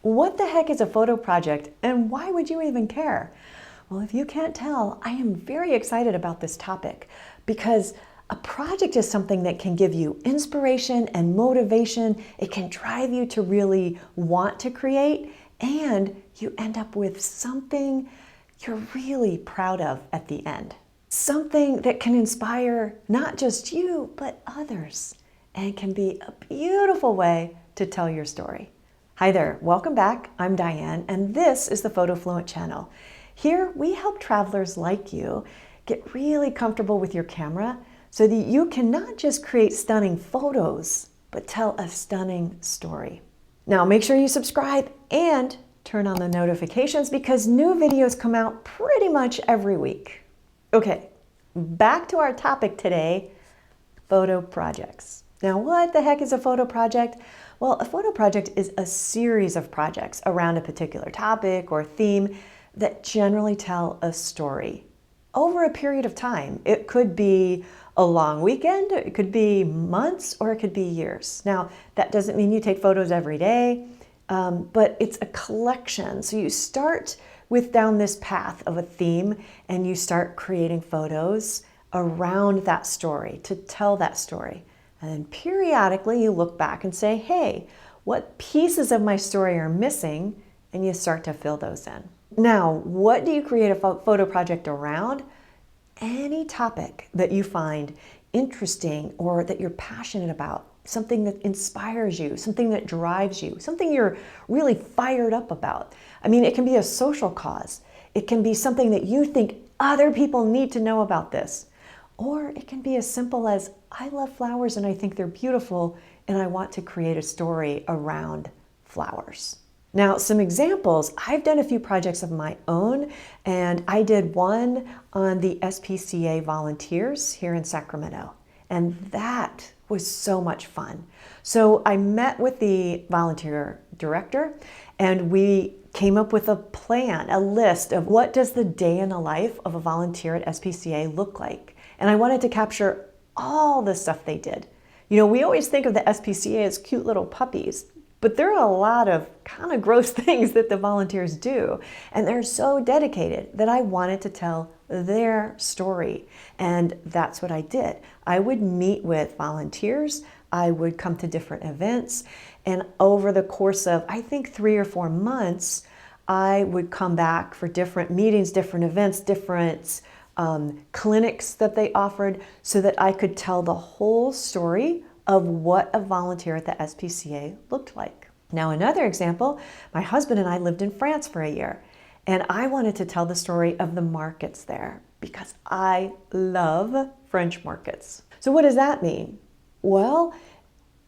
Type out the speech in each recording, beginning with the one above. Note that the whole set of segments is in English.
What the heck is a photo project and why would you even care? Well, if you can't tell, I am very excited about this topic because a project is something that can give you inspiration and motivation. It can drive you to really want to create, and you end up with something you're really proud of at the end. Something that can inspire not just you, but others, and can be a beautiful way to tell your story. Hi there, welcome back. I'm Diane, and this is the PhotoFluent channel. Here, we help travelers like you get really comfortable with your camera so that you can not just create stunning photos, but tell a stunning story. Now, make sure you subscribe and turn on the notifications because new videos come out pretty much every week. Okay, back to our topic today, photo projects. Now, what the heck is a photo project? Well, a photo project is a series of projects around a particular topic or theme that generally tell a story over a period of time. It could be a long weekend, it could be months, or it could be years. Now, that doesn't mean you take photos every day, but it's a collection. So you start with down this path of a theme and you start creating photos around that story to tell that story. And then periodically you look back and say, hey, what pieces of my story are missing? And you start to fill those in. Now, what do you create a photo project around? Any topic that you find interesting or that you're passionate about, something that inspires you, something that drives you, something you're really fired up about. I mean, it can be a social cause. It can be something that you think other people need to know about this. Or it can be as simple as, I love flowers and I think they're beautiful and I want to create a story around flowers. Now, some examples, I've done a few projects of my own, and I did one on the SPCA volunteers here in Sacramento, and that was so much fun. So I met with the volunteer director, and we came up with a plan, a list of what does the day in the life of a volunteer at SPCA look like. And I wanted to capture all the stuff they did. You know, we always think of the SPCA as cute little puppies, but there are a lot of kind of gross things that the volunteers do. And they're so dedicated that I wanted to tell their story. And that's what I did. I would meet with volunteers. I would come to different events. And over the course of, I think, 3 or 4 months, I would come back for different meetings, different events, different clinics that they offered so that I could tell the whole story of what a volunteer at the SPCA looked like. Now, another example, my husband and I lived in France for a year, and I wanted to tell the story of the markets there because I love French markets. So what does that mean? Well,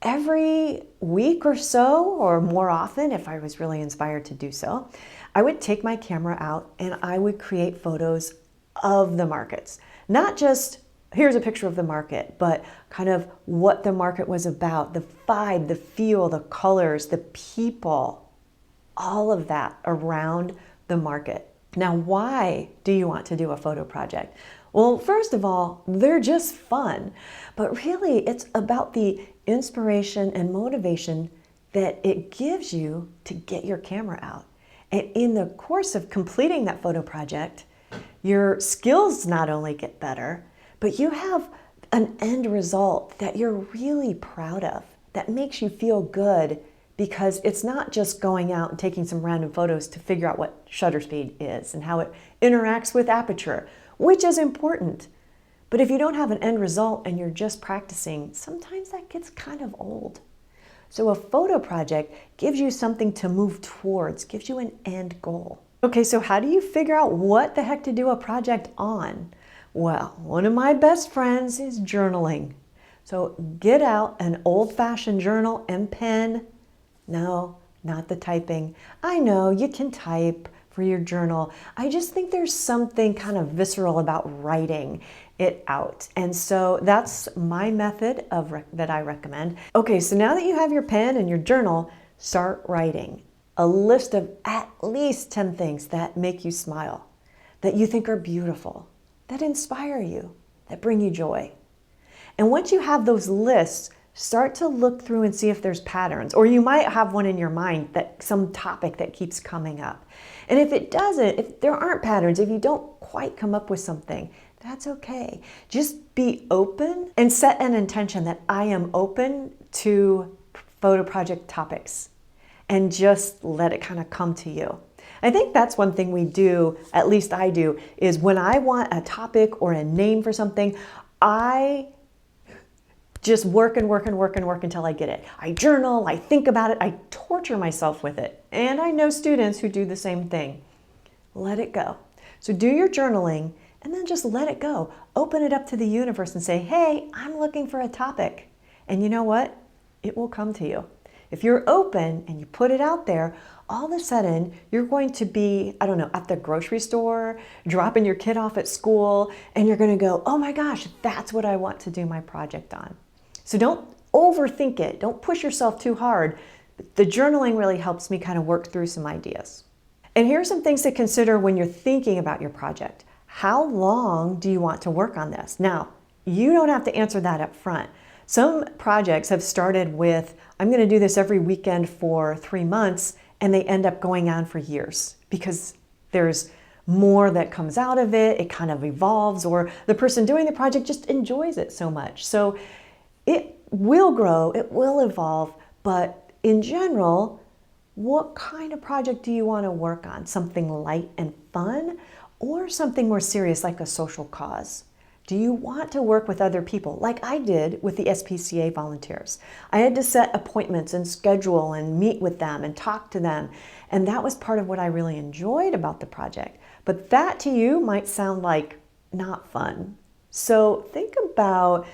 every week or so, or more often, if I was really inspired to do so, I would take my camera out and I would create photos of the markets. Not just here's a picture of the market, but kind of what the market was about, the vibe, the feel, the colors, the people, all of that around the market. Now, why do you want to do a photo project? Well, first of all, they're just fun, but really it's about the inspiration and motivation that it gives you to get your camera out. And in the course of completing that photo project, your skills not only get better, but you have an end result that you're really proud of, that makes you feel good because it's not just going out and taking some random photos to figure out what shutter speed is and how it interacts with aperture, which is important. But if you don't have an end result and you're just practicing, sometimes that gets kind of old. So a photo project gives you something to move towards, gives you an end goal. Okay, so how do you figure out what the heck to do a project on? Well, one of my best friends is journaling. So get out an old-fashioned journal and pen. No, not the typing. I know you can type for your journal. I just think there's something kind of visceral about writing it out. And so that's my method that I recommend. Okay, so now that you have your pen and your journal, start writing a list of at least 10 things that make you smile, that you think are beautiful, that inspire you, that bring you joy. And once you have those lists, start to look through and see if there's patterns, or you might have one in your mind, that some topic that keeps coming up. And if it doesn't, if there aren't patterns, if you don't quite come up with something, that's okay. Just be open and set an intention that I am open to photo project topics, and just let it kind of come to you. I think that's one thing we do, at least I do, is when I want a topic or a name for something, I just work and work and work and work until I get it. I journal, I think about it, I torture myself with it. And I know students who do the same thing. Let it go. So do your journaling and then just let it go. Open it up to the universe and say, hey, I'm looking for a topic. And you know what? It will come to you. If you're open and you put it out there, all of a sudden you're going to be, I don't know, at the grocery store, dropping your kid off at school, and you're going to go, oh my gosh, that's what I want to do my project on. So don't overthink it. Don't push yourself too hard. The journaling really helps me kind of work through some ideas. And here are some things to consider when you're thinking about your project. How long do you want to work on this? Now, you don't have to answer that up front. Some projects have started with, I'm going to do this every weekend for 3 months, and they end up going on for years because there's more that comes out of it. It kind of evolves, or the person doing the project just enjoys it so much. So it will grow, it will evolve, but in general, what kind of project do you want to work on? Something light and fun, or something more serious like a social cause? Do you want to work with other people like I did with the SPCA volunteers? I had to set appointments and schedule and meet with them and talk to them. And that was part of what I really enjoyed about the project. But that to you might sound like not fun. So think about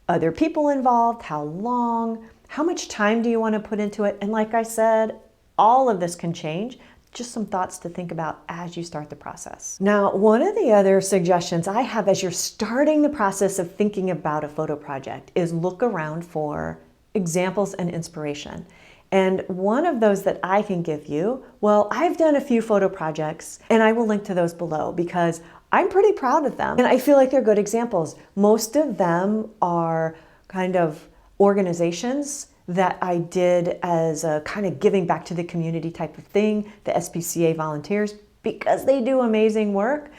other people involved, how long, how much time do you want to put into it? And like I said, all of this can change. Just some thoughts to think about as you start the process. Now, one of the other suggestions I have as you're starting the process of thinking about a photo project is look around for examples and inspiration. And one of those that I can give you, well, I've done a few photo projects, and I will link to those below because I'm pretty proud of them. And I feel like they're good examples. Most of them are kind of organizations that I did as a kind of giving back to the community type of thing, the SPCA volunteers, because they do amazing work.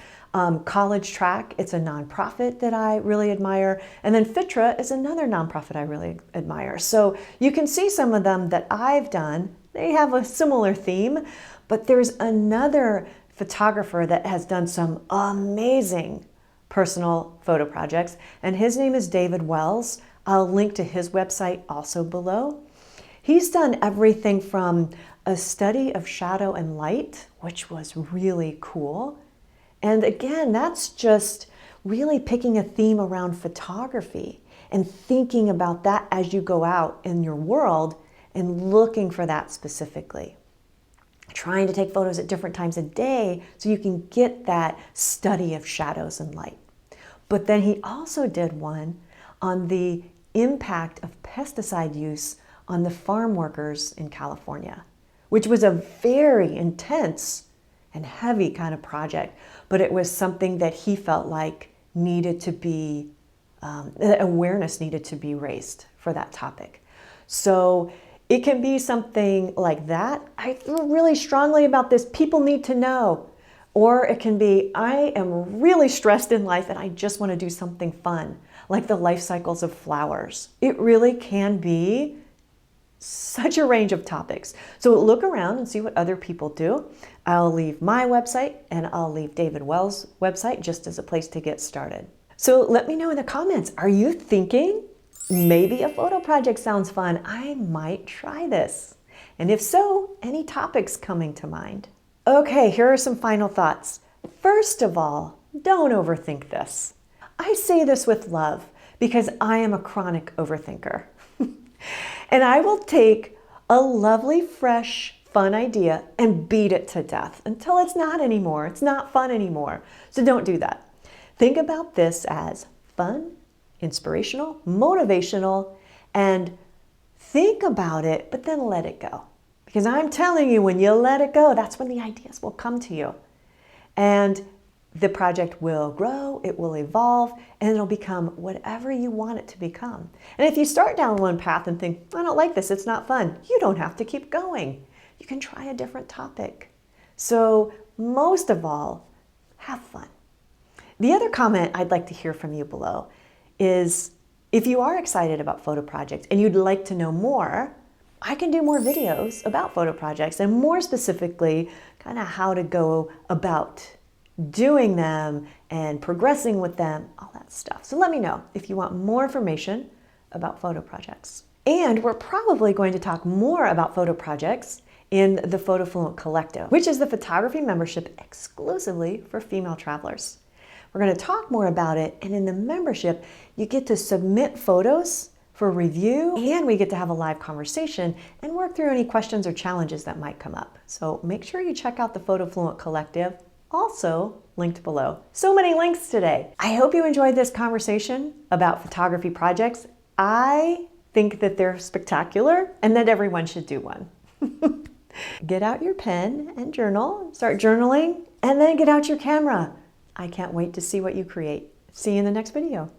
College Track, it's a nonprofit that I really admire. And then FITRA is another nonprofit I really admire. So you can see some of them that I've done. They have a similar theme, but there's another photographer that has done some amazing personal photo projects, and his name is David Wells. I'll link to his website also below. He's done everything from a study of shadow and light, which was really cool. And again, that's just really picking a theme around photography and thinking about that as you go out in your world and looking for that specifically. Trying to take photos at different times of day so you can get that study of shadows and light. But then he also did one on the impact of pesticide use on the farm workers in California, which was a very intense and heavy kind of project, but it was something that he felt like needed to be, awareness needed to be raised for that topic. So it can be something like that. I feel really strongly about this. People need to know. Or it can be, I am really stressed in life and I just want to do something fun, like the life cycles of flowers. It really can be such a range of topics. So look around and see what other people do. I'll leave my website and I'll leave David Wells' website just as a place to get started. So let me know in the comments, are you thinking maybe a photo project sounds fun? I might try this. And if so, any topics coming to mind? Okay, here are some final thoughts. First of all, don't overthink this. I say this with love because I am a chronic overthinker. And I will take a lovely, fresh, fun idea and beat it to death until it's not anymore. It's not fun anymore. So don't do that. Think about this as fun, inspirational, motivational, and think about it, but then let it go. Because I'm telling you, when you let it go, that's when the ideas will come to you. And The project will grow, it will evolve, and it'll become whatever you want it to become. And if you start down one path and think, I don't like this, it's not fun, you don't have to keep going. You can try a different topic. So most of all, have fun. The other comment I'd like to hear from you below is if you are excited about photo projects and you'd like to know more, I can do more videos about photo projects and more specifically kind of how to go about doing them and progressing with them, all that stuff. So let me know if you want more information about photo projects. And we're probably going to talk more about photo projects in the PhotoFluent Collective, which is the photography membership exclusively for female travelers. We're going to talk more about it, and in the membership, you get to submit photos for review, and we get to have a live conversation and work through any questions or challenges that might come up. So make sure you check out the PhotoFluent Collective, also linked below. So many links today. I hope you enjoyed this conversation about photography projects. I think that they're spectacular and that everyone should do one. Get out your pen and journal, start journaling, and then get out your camera. I can't wait to see what you create. See you in the next video.